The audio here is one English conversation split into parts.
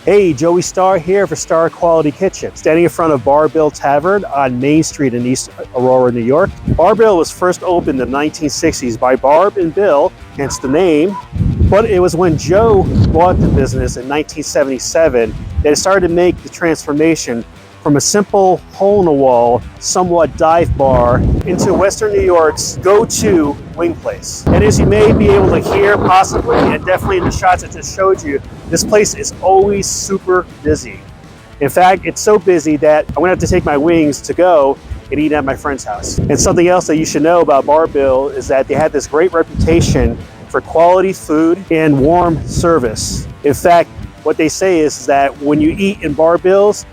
Hey, Joey Starr here for Star Quality Kitchen, standing in front of Bar Bill Tavern on Main Street in East Aurora, New York. Bar Bill was first opened in the 1960s by Barb and Bill, hence the name, but it was when Joe bought the business in 1977 that it started to make the transformation from a simple hole-in-the-wall, somewhat dive bar into Western New York's go-to wing place. And as you may be able to hear, possibly, and definitely in the shots I just showed you, this place is always super busy. In fact, it's so busy that I'm gonna have to take my wings to go and eat at my friend's house. And something else that you should know about Bar Bill is that they have this great reputation for quality food and warm service. In fact, what they say is that when you eat in Bar Bill's,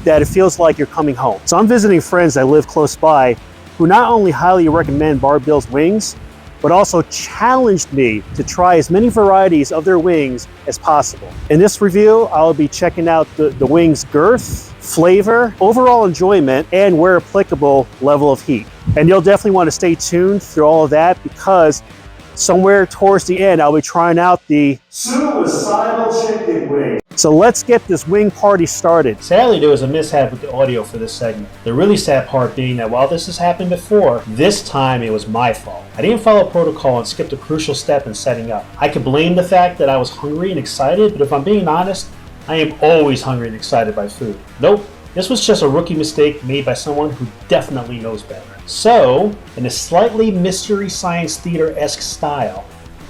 that it feels like you're coming home. So I'm visiting friends that live close by who not only highly recommend Bar Bill's wings, but also challenged me to try as many varieties of their wings as possible. In this review, I'll be checking out the wings' girth, flavor, overall enjoyment, and where applicable, level of heat. And you'll definitely want to stay tuned through all of that because somewhere towards the end, I'll be trying out the Suicidal chicken wing. So let's get this wing party started. Sadly, there was a mishap with the audio for this segment. The really sad part being that while this has happened before, this time it was my fault. I didn't follow protocol and skipped a crucial step in setting up. I could blame the fact that I was hungry and excited, but if I'm being honest, I am always hungry and excited by food. Nope, this was just a rookie mistake made by someone who definitely knows better. So, in a slightly Mystery Science Theater-esque style,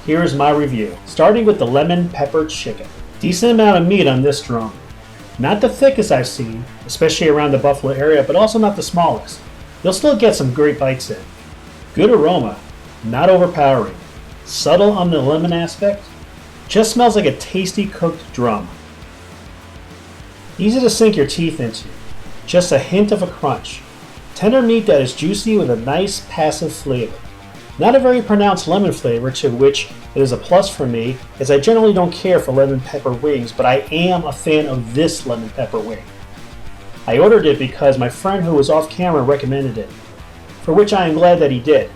here's my review. Starting with the lemon pepper chicken. Decent amount of meat on this drum. Not the thickest I've seen, especially around the Buffalo area, but also not the smallest. You'll still get some great bites in. Good aroma, not overpowering. Subtle on the lemon aspect. Just smells like a tasty cooked drum. Easy to sink your teeth into. Just a hint of a crunch. Tender meat that is juicy with a nice passive flavor. Not a very pronounced lemon flavor, to which it is a plus for me, as I generally don't care for lemon pepper wings, but I am a fan of this lemon pepper wing. I ordered it because my friend who was off camera recommended it, for which I am glad that he did.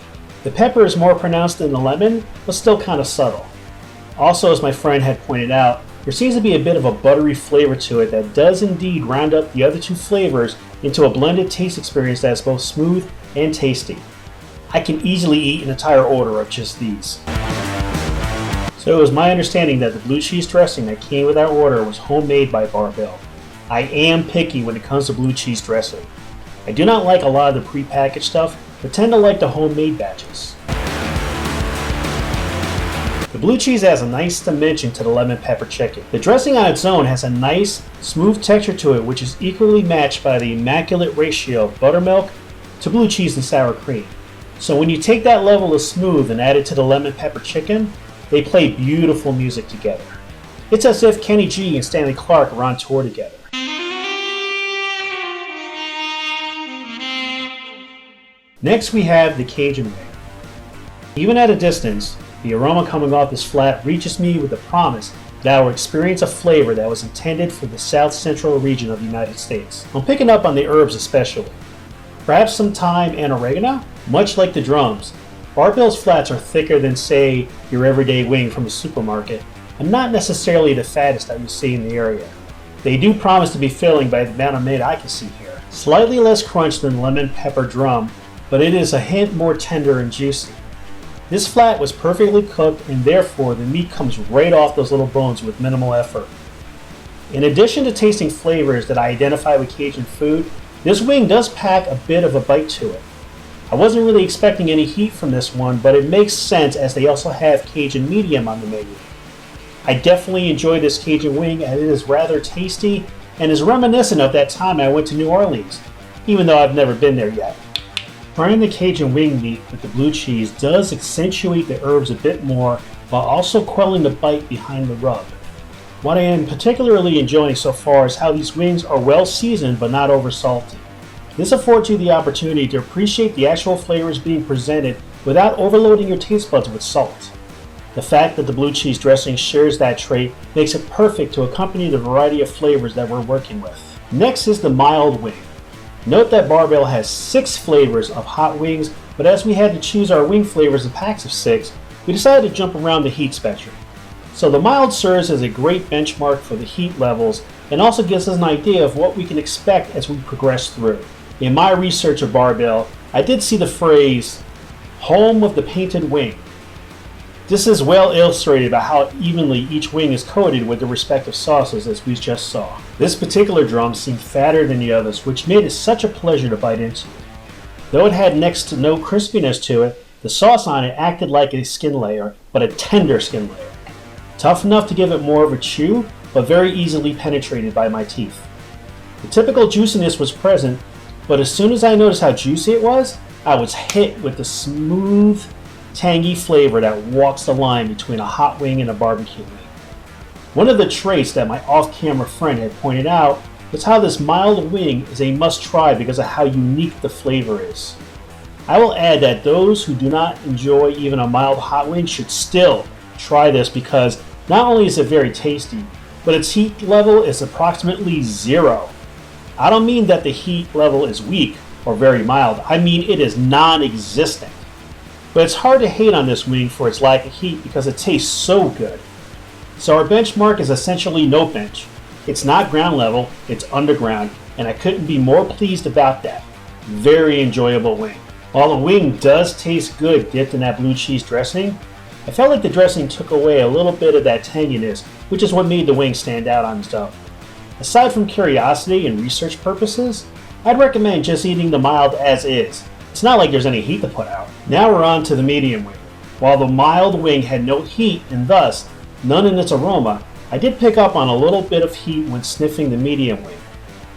The pepper is more pronounced than the lemon, but still kind of subtle. Also, as my friend had pointed out, there seems to be a bit of a buttery flavor to it that does indeed round up the other two flavors into a blended taste experience that is both smooth and tasty. I can easily eat an entire order of just these. So it was my understanding that the blue cheese dressing that came with our order was homemade by Bar Bill. I am picky when it comes to blue cheese dressing. I do not like a lot of the prepackaged stuff, but tend to like the homemade batches. The blue cheese adds a nice dimension to the lemon pepper chicken. The dressing on its own has a nice, smooth texture to it, which is equally matched by the immaculate ratio of buttermilk to blue cheese and sour cream. So when you take that level of smooth and add it to the lemon pepper chicken, they play beautiful music together. It's as if Kenny G and Stanley Clarke are on tour together. Next we have the Cajun wing. Even at a distance, the aroma coming off this flat reaches me with the promise that I will experience a flavor that was intended for the south central region of the United States. I'm picking up on the herbs especially. Perhaps some thyme and oregano? Much like the drums, Bar Bill's flats are thicker than, say, your everyday wing from a supermarket, and not necessarily the fattest that you see in the area. They do promise to be filling by the amount of meat I can see here. Slightly less crunch than lemon pepper drum, but it is a hint more tender and juicy. This flat was perfectly cooked, and therefore the meat comes right off those little bones with minimal effort. In addition to tasting flavors that I identify with Cajun food, this wing does pack a bit of a bite to it. I wasn't really expecting any heat from this one, but it makes sense as they also have Cajun medium on the menu. I definitely enjoy this Cajun wing as it is rather tasty and is reminiscent of that time I went to New Orleans, even though I've never been there yet. Frying the Cajun wing meat with the blue cheese does accentuate the herbs a bit more while also quelling the bite behind the rub. What I am particularly enjoying so far is how these wings are well seasoned but not over salty. This affords you the opportunity to appreciate the actual flavors being presented without overloading your taste buds with salt. The fact that the blue cheese dressing shares that trait makes it perfect to accompany the variety of flavors that we're working with. Next is the mild wing. Note that Bar Bill has 6 flavors of hot wings, but as we had to choose our wing flavors in packs of 6, we decided to jump around the heat spectrum. So the mild serves as a great benchmark for the heat levels and also gives us an idea of what we can expect as we progress through. In my research of Bar Bill, I did see the phrase, home of the painted wing. This is well illustrated by how evenly each wing is coated with the respective sauces as we just saw. This particular drum seemed fatter than the others, which made it such a pleasure to bite into. Though it had next to no crispiness to it, the sauce on it acted like a skin layer, but a tender skin layer. Tough enough to give it more of a chew, but very easily penetrated by my teeth. The typical juiciness was present, but as soon as I noticed how juicy it was, I was hit with the smooth, tangy flavor that walks the line between a hot wing and a barbecue wing. One of the traits that my off-camera friend had pointed out was how this mild wing is a must-try because of how unique the flavor is. I will add that those who do not enjoy even a mild hot wing should still try this because not only is it very tasty, but its heat level is approximately 0. I don't mean that the heat level is weak or very mild, I mean it is non-existent. But it's hard to hate on this wing for its lack of heat because it tastes so good. So our benchmark is essentially no bench. It's not ground level, it's underground, and I couldn't be more pleased about that. Very enjoyable wing. While the wing does taste good dipped in that blue cheese dressing, I felt like the dressing took away a little bit of that tanginess, which is what made the wing stand out on its own. Aside from curiosity and research purposes, I'd recommend just eating the mild as is. It's not like there's any heat to put out. Now we're on to the medium wing. While the mild wing had no heat and thus none in its aroma, I did pick up on a little bit of heat when sniffing the medium wing.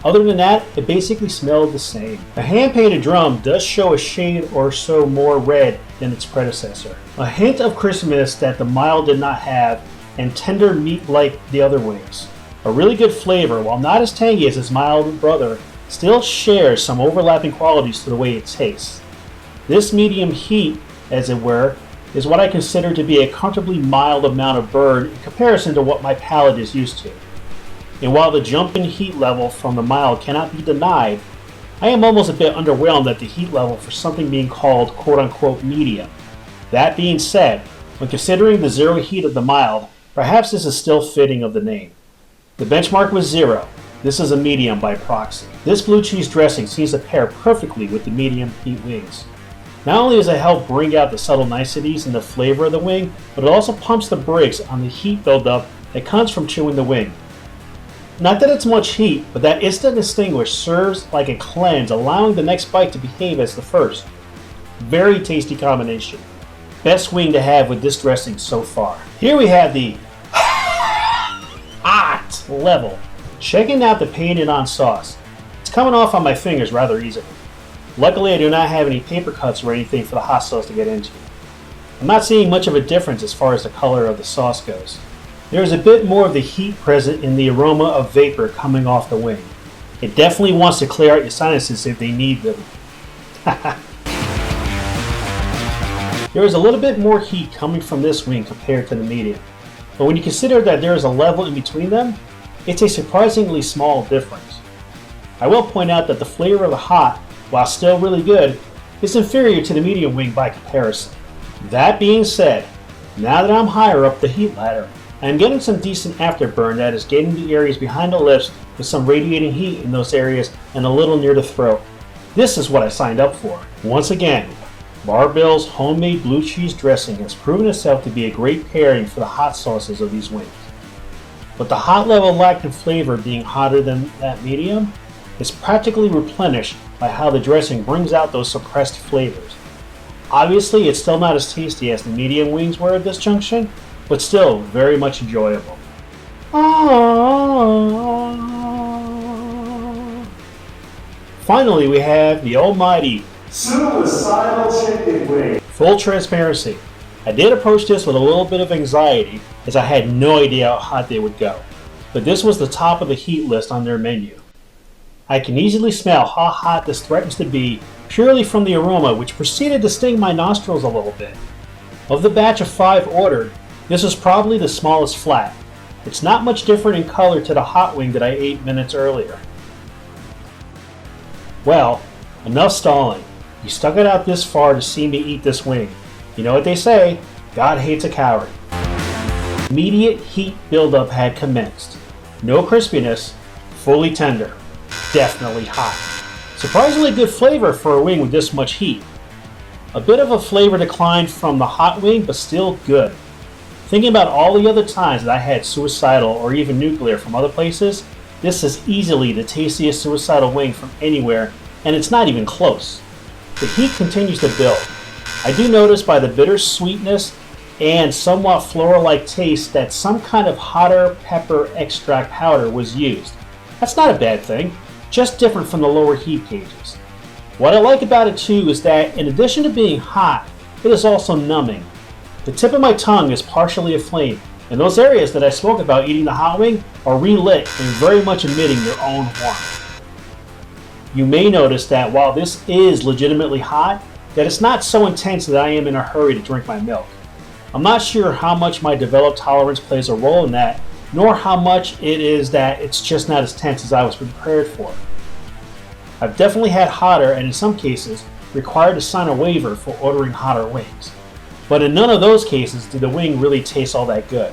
Other than that, it basically smelled the same. A hand-painted drum does show a shade or so more red than its predecessor. A hint of crispiness that the mild did not have, and tender meat like the other wings. A really good flavor, while not as tangy as its mild brother, still shares some overlapping qualities to the way it tastes. This medium heat, as it were, is what I consider to be a comfortably mild amount of burn in comparison to what my palate is used to. And while the jump in heat level from the mild cannot be denied, I am almost a bit underwhelmed at the heat level for something being called quote-unquote medium. That being said, when considering the zero heat of the mild, perhaps this is still fitting of the name. The benchmark was 0. This is a medium by proxy. This blue cheese dressing seems to pair perfectly with the medium heat wings. Not only does it help bring out the subtle niceties in the flavor of the wing, but it also pumps the brakes on the heat buildup that comes from chewing the wing. Not that it's much heat, but that instant distinguish serves like a cleanse, allowing the next bite to behave as the first. Very tasty combination. Best wing to have with this dressing so far. Here we have the hot level. Checking out the painted on sauce. It's coming off on my fingers rather easily. Luckily I do not have any paper cuts or anything for the hot sauce to get into. I'm not seeing much of a difference as far as the color of the sauce goes. There is a bit more of the heat present in the aroma of vapor coming off the wing. It definitely wants to clear out your sinuses if they need them. There is a little bit more heat coming from this wing compared to the medium. But when you consider that there is a level in between them, it's a surprisingly small difference. I will point out that the flavor of the hot, while still really good, is inferior to the medium wing by comparison. That being said, now that I'm higher up the heat ladder, I am getting some decent afterburn that is getting the areas behind the lips with some radiating heat in those areas and a little near the throat. This is what I signed up for. Once again, Bar Bill's homemade blue cheese dressing has proven itself to be a great pairing for the hot sauces of these wings. But the hot level lacked in flavor being hotter than that medium is practically replenished by how the dressing brings out those suppressed flavors. Obviously, it's still not as tasty as the medium wings were at this junction, but still very much enjoyable. Finally, we have the almighty Suicidal Chickenwings. Full transparency. I did approach this with a little bit of anxiety as I had no idea how hot they would go, but this was the top of the heat list on their menu. I can easily smell how hot this threatens to be purely from the aroma, which proceeded to sting my nostrils a little bit. Of the batch of 5 ordered, this was probably the smallest flat. It's not much different in color to the hot wing that I ate minutes earlier. Well, enough stalling. You stuck it out this far to see me eat this wing. You know what they say, God hates a coward. Immediate heat buildup had commenced. No crispiness, fully tender, definitely hot. Surprisingly good flavor for a wing with this much heat. A bit of a flavor decline from the hot wing, but still good. Thinking about all the other times that I had Suicidal or even Nuclear from other places, this is easily the tastiest Suicidal wing from anywhere, and it's not even close. The heat continues to build. I do notice by the bitter sweetness and somewhat floral-like taste that some kind of hotter pepper extract powder was used. That's not a bad thing, just different from the lower heat gauges. What I like about it too is that in addition to being hot, it is also numbing. The tip of my tongue is partially aflame, and those areas that I spoke about eating the hot wing are relit and very much emitting their own warmth. You may notice that while this is legitimately hot, that it's not so intense that I am in a hurry to drink my milk. I'm not sure how much my developed tolerance plays a role in that, nor how much it is that it's just not as tense as I was prepared for. I've definitely had hotter and in some cases required to sign a waiver for ordering hotter wings. But in none of those cases did the wing really taste all that good.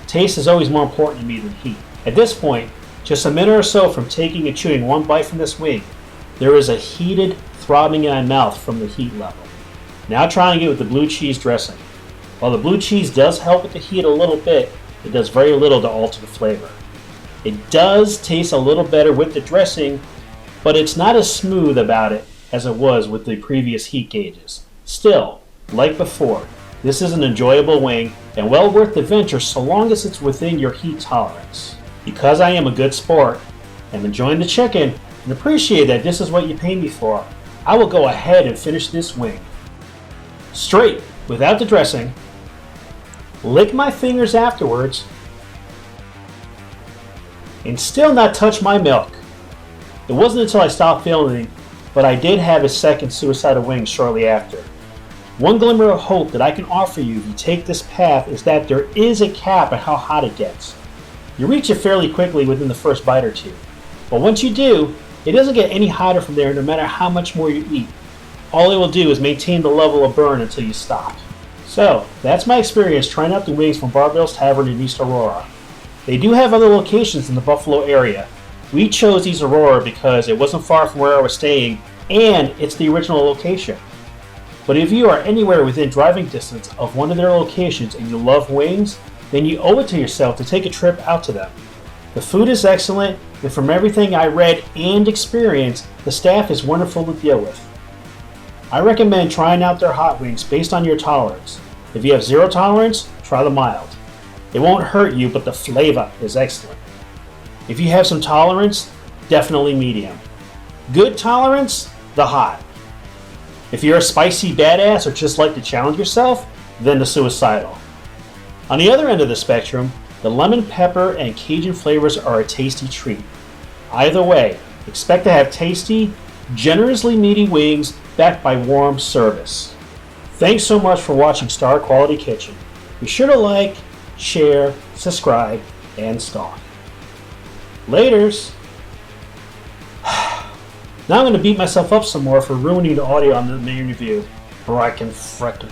Taste is always more important to me than heat. At this point, just a minute or so from taking and chewing one bite from this wing, there is a heated throbbing in my mouth from the heat level. Now trying it with the blue cheese dressing. While the blue cheese does help with the heat a little bit, it does very little to alter the flavor. It does taste a little better with the dressing, but it's not as smooth about it as it was with the previous heat gauges. Still, like before, this is an enjoyable wing and well worth the venture so long as it's within your heat tolerance. Because I am a good sport, am enjoying the chicken, and appreciate that this is what you pay me for, I will go ahead and finish this wing. Straight, without the dressing, lick my fingers afterwards, and still not touch my milk. It wasn't until I stopped filming, but I did have a second Suicidal wing shortly after. One glimmer of hope that I can offer you if you take this path is that there is a cap at how hot it gets. You reach it fairly quickly within the first bite or two, but once you do, it doesn't get any hotter from there no matter how much more you eat. All it will do is maintain the level of burn until you stop. So, that's my experience trying out the wings from Bar Bill Tavern in East Aurora. They do have other locations in the Buffalo area. We chose East Aurora because it wasn't far from where I was staying and it's the original location. But if you are anywhere within driving distance of one of their locations and you love wings, then you owe it to yourself to take a trip out to them. The food is excellent, and from everything I read and experienced, the staff is wonderful to deal with. I recommend trying out their hot wings based on your tolerance. If you have zero tolerance, try the mild. It won't hurt you, but the flavor is excellent. If you have some tolerance, definitely medium. Good tolerance, the hot. If you're a spicy badass or just like to challenge yourself, then the Suicidal. On the other end of the spectrum, the lemon pepper and Cajun flavors are a tasty treat. Either way, expect to have tasty, generously meaty wings backed by warm service. Thanks so much for watching Star Quality Kitchen. Be sure to like, share, subscribe, and stalk. Laters! Now I'm going to beat myself up some more for ruining the audio on the main review. Or I can frickin'